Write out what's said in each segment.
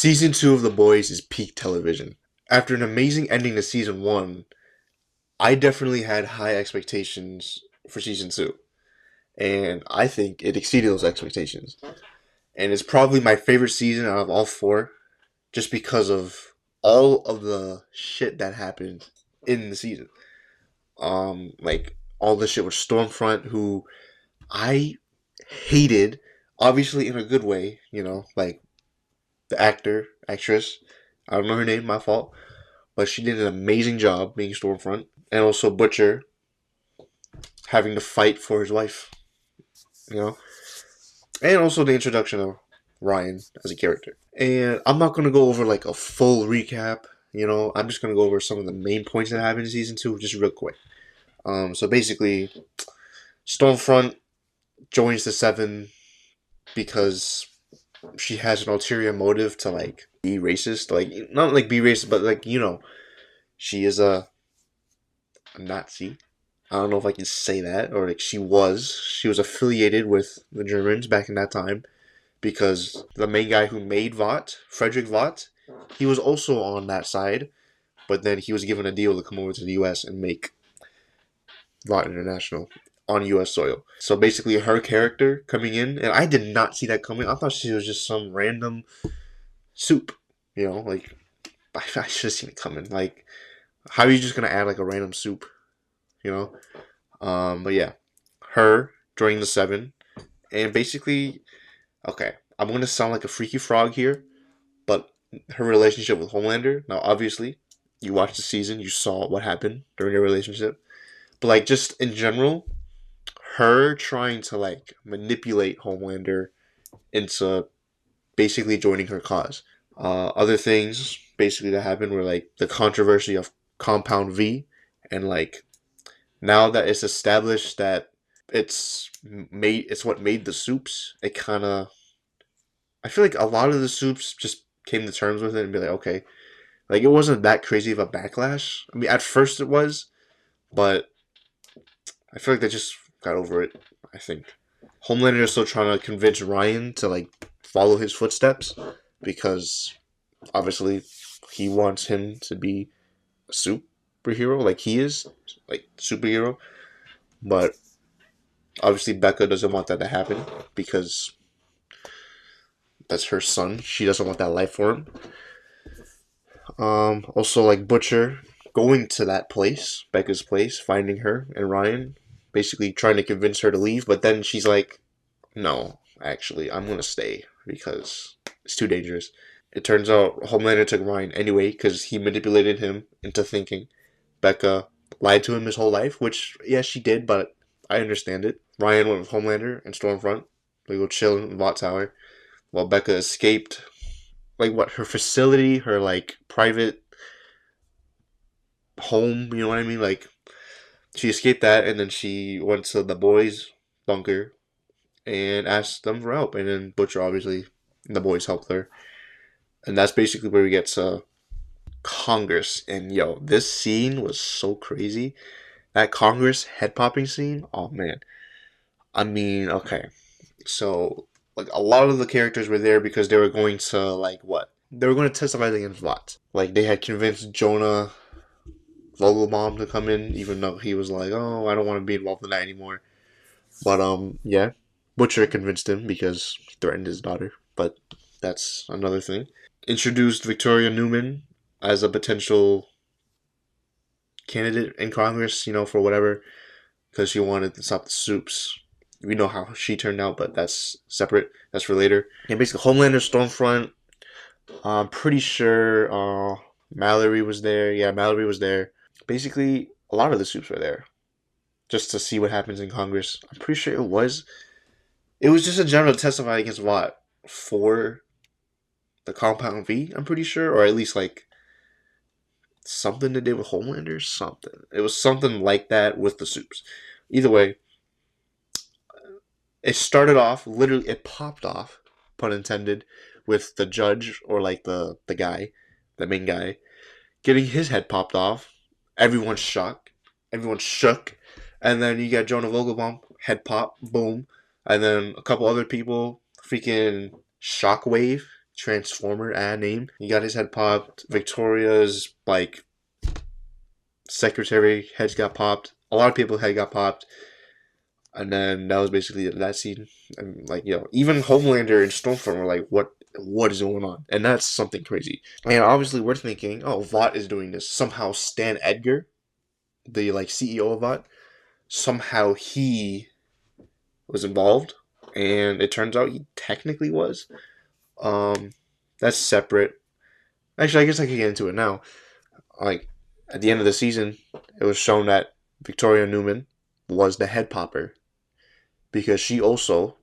Season 2 of The Boys is peak television. After an amazing ending to season 1, I definitely had high expectations for season 2. And I think it exceeded those expectations. And it's probably my favorite season out of all four, just because of all of the shit that happened in the season. Like all the shit with Stormfront, who I hated, obviously in a good way, like the actress. I don't know her name, my fault. But she did an amazing job being Stormfront. And also Butcher having to fight for his wife, you know? And also the introduction of Ryan as a character. And I'm not going to go over like a full recap, I'm just going to go over some of the main points that happened in season 2 just real quick. So basically, Stormfront joins the Seven because she has an ulterior motive to like be racist, like not like be racist, but like she is a Nazi. I don't know if I can say that, or like she was affiliated with the Germans back in that time because the main guy who made Vought, Frederick Vought, he was also on that side, but then he was given a deal to come over to the U.S. and make Vought International on U.S. soil. So basically, her character coming in, and I did not see that coming. I thought she was just some random soup, like I should have seen it coming. Like, how are you just gonna add like a random soup, you know? But yeah, her joining the Seven, and basically, okay, I'm gonna sound like a freaky frog here, but her relationship with Homelander. Now, obviously, you watched the season, you saw what happened during their relationship, but like just in general, her trying to like manipulate Homelander into basically joining her cause. Other things basically that happened were like the controversy of Compound V, and like now that it's established that it's what made the soups. It kind of I feel like a lot of the soups just came to terms with it and be like, okay, like it wasn't that crazy of a backlash. I mean, at first it was, but I feel like they just got over it. I think Homelander is still trying to convince Ryan to like follow his footsteps because obviously he wants him to be a superhero like he is, like superhero. But obviously Becca doesn't want that to happen because that's her son. She doesn't want that life for him. Also, like Butcher going to that place, Becca's place, finding her and Ryan, basically trying to convince her to leave. But then she's like, "No, actually, I'm gonna stay because it's too dangerous." It turns out Homelander took Ryan anyway because he manipulated him into thinking Becca lied to him his whole life, which yes, she did, but I understand it. Ryan went with Homelander and Stormfront. They go chill in Vought Tower while Becca escaped like what her facility, her like private home. You know what I mean? Like she escaped that, and then she went to the boys' bunker and asked them for help. And then Butcher, obviously, and the boys helped her, and that's basically where we get to Congress. And yo, this scene was so crazy. That Congress head popping scene. Oh man. I mean, okay. So like a lot of the characters were there because they were going to like what? They were going to testify against Vought. Like they had convinced Jonah Vogelbaum to come in, even though he was like, "Oh, I don't want to be involved in that anymore." But yeah, Butcher convinced him because he threatened his daughter. But that's another thing. Introduced Victoria Newman as a potential candidate in Congress, for whatever, because she wanted to stop the soups. We know how she turned out, but that's separate. That's for later. And basically, Homelander, Stormfront. I'm pretty sure Mallory was there. Yeah, Mallory was there. Basically, a lot of the soups were there just to see what happens in Congress. I'm pretty sure it was. It was just a general testify against what for the Compound V. I'm pretty sure, or at least like something to do with Homelander. Something. It was something like that with the soups. Either way, it started off literally. It popped off, pun intended, with the judge or like the guy, the main guy, getting his head popped off. Everyone's shocked. Everyone's shook. And then you got Jonah Vogelbaum, head pop, boom. And then a couple other people, freaking Shockwave. Transformer name. He got his head popped. Victoria's like secretary heads got popped. A lot of people's head got popped. And then that was basically that scene. And like, even Homelander and Stormfront were like, what is going on? And that's something crazy. And obviously we're thinking, oh, Vought is doing this. Somehow Stan Edgar, the like CEO of Vought, somehow he was involved. And it turns out he technically was. That's separate. Actually, I guess I can get into it now. Like, at the end of the season, it was shown that Victoria Newman was the head popper because she also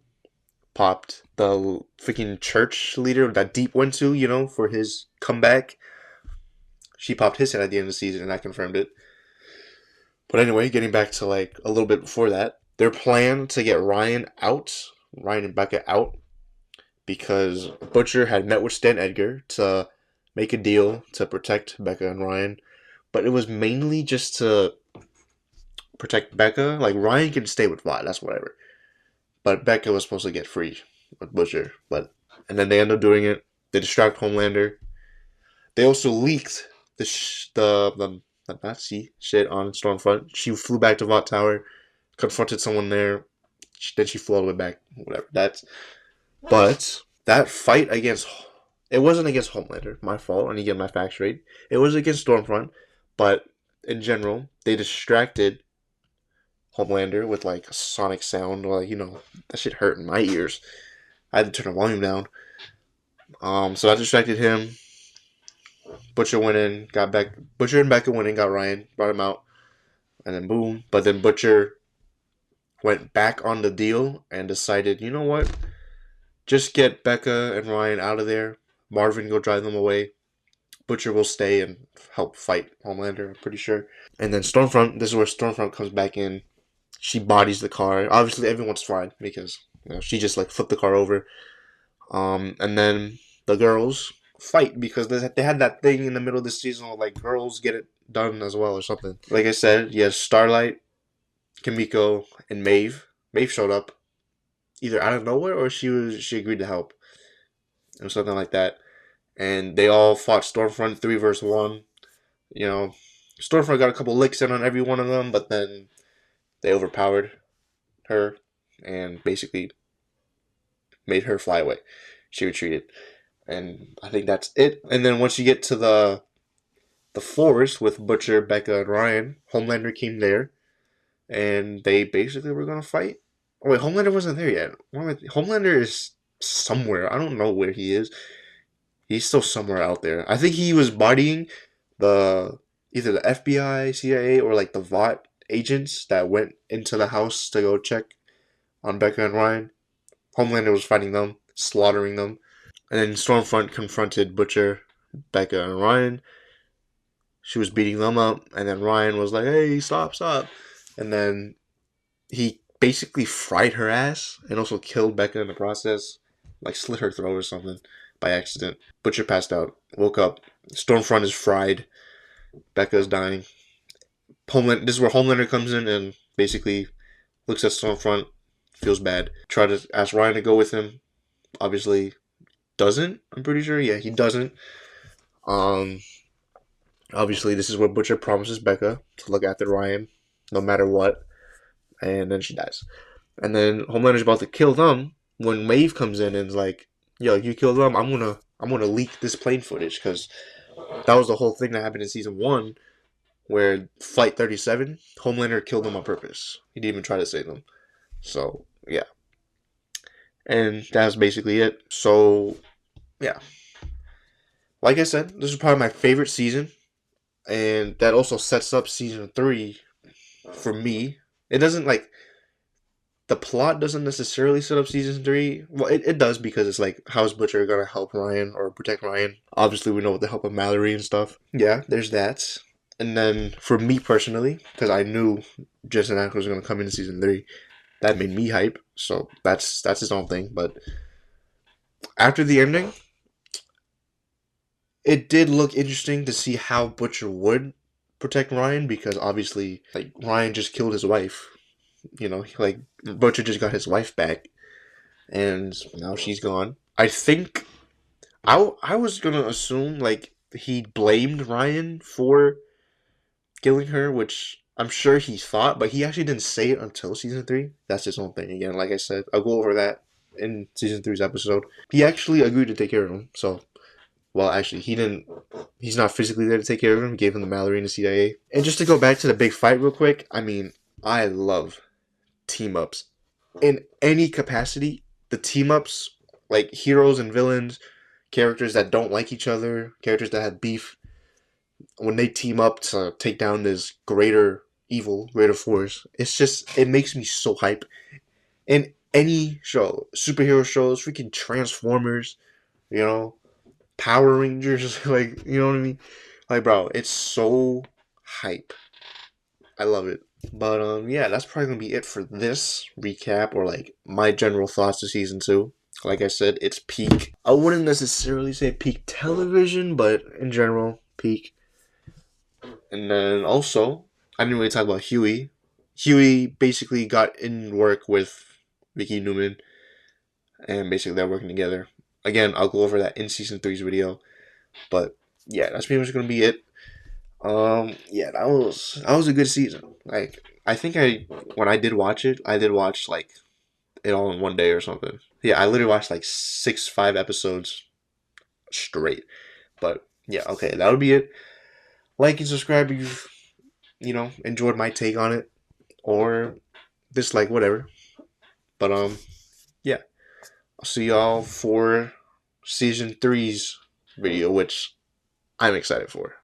popped the freaking church leader that Deep went to, for his comeback. She popped his head at the end of the season, and I confirmed it. But anyway, getting back to like a little bit before that, their plan to get Ryan and Becca out, because Butcher had met with Stan Edgar to make a deal to protect Becca and Ryan, but it was mainly just to protect Becca. Like, Ryan can stay with Vought, that's whatever. But Becca was supposed to get free with Butcher. And then they end up doing it. They distract Homelander. They also leaked the Nazi shit on Stormfront. She flew back to Vought Tower, confronted someone there. Then she flew all the way back. Whatever. But that fight it wasn't against Homelander. My fault. I need to get my facts straight. It was against Stormfront. But in general, they distracted Homelander with like a sonic sound. Like, that shit hurt in my ears. I had to turn the volume down. So that distracted him. Butcher went in, got back. Butcher and Becca went in, got Ryan, brought him out, and then boom. But then Butcher went back on the deal and decided, you know what? Just get Becca and Ryan out of there. Marvin go drive them away. Butcher will stay and help fight Homelander, I'm pretty sure. And then Stormfront, this is where Stormfront comes back in. She bodies the car. Obviously, everyone's fine because she just like flipped the car over. And then the girls fight because they had that thing in the middle of the season where like girls get it done as well or something. Like I said, yes, Starlight, Kimiko, and Maeve. Maeve showed up either out of nowhere or she agreed to help or something like that. And they all fought Stormfront 3 versus 1. Stormfront got a couple licks in on every one of them, but then they overpowered her and basically made her fly away. She retreated. And I think that's it. And then once you get to the forest with Butcher, Becca, and Ryan, Homelander came there. And they basically were going to fight. Oh, wait, Homelander wasn't there yet. Homelander is somewhere. I don't know where he is. He's still somewhere out there. I think he was bodying either the FBI, CIA, or like the Vought agents that went into the house to go check on Becca and Ryan. Homelander was fighting them, slaughtering them. And then Stormfront confronted Butcher, Becca, and Ryan. She was beating them up, and then Ryan was like, hey, stop. And then he basically fried her ass and also killed Becca in the process. Like slit her throat or something by accident. Butcher passed out, woke up. Stormfront is fried. Becca's dying. This is where Homelander comes in and basically looks at Stormfront, feels bad. Tried to ask Ryan to go with him. Obviously doesn't. I'm pretty sure. Yeah, he doesn't. Obviously this is where Butcher promises Becca to look after Ryan no matter what. And then she dies. And then Homelander's about to kill them when Maeve comes in and is like, yo, you killed them, I'm gonna leak this plane footage, because that was the whole thing that happened in season 1 where Flight 37, Homelander killed them on purpose. He didn't even try to save them. So, yeah. And that's basically it. So, yeah. Like I said, this is probably my favorite season. And that also sets up season 3 for me. It doesn't like... The plot doesn't necessarily set up season 3. Well, it does, because it's like, how's Butcher gonna help Ryan or protect Ryan? Obviously, we know with the help of Mallory and stuff. Yeah, there's that. And then, for me personally, because I knew Jensen Ackles was gonna come into season 3, that made me hype. So that's his own thing. But after the ending, it did look interesting to see how Butcher would protect Ryan, because obviously, like, Ryan just killed his wife. Like, Butcher just got his wife back, and now she's gone. I think I was gonna assume like he blamed Ryan for killing her, which I'm sure he thought, but he actually didn't say it until season three. That's his own thing again. Like I said, I'll go over that in season three's episode. He actually agreed to take care of him. So, well, actually, he didn't. He's not physically there to take care of him. He gave him the Mallory and the CIA. And just to go back to the big fight real quick, I mean, I love team ups in any capacity. The team ups, like heroes and villains, characters that don't like each other, characters that have beef, when they team up to take down this greater evil, greater force, it's just it makes me so hype. In any show, superhero shows, freaking Transformers, you know, Power Rangers, like you know what I mean? Like, bro, it's so hype. I love it. But yeah, that's probably gonna be it for this recap or like my general thoughts to season two. Like I said, it's peak. I wouldn't necessarily say peak television, but in general, peak. And then also, I didn't really talk about Huey. Huey basically got in work with Vicky Newman, and basically they're working together. Again, I'll go over that in season three's video. But yeah, that's pretty much gonna be it. Yeah, that was a good season. Like, I think when I did watch it, I did watch like it all in one day or something. Yeah, I literally watched like 5 episodes straight. But yeah, okay, that'll be it. Like and subscribe if you enjoyed my take on it, or dislike, whatever. But yeah, I'll see y'all for season three's video, which I'm excited for.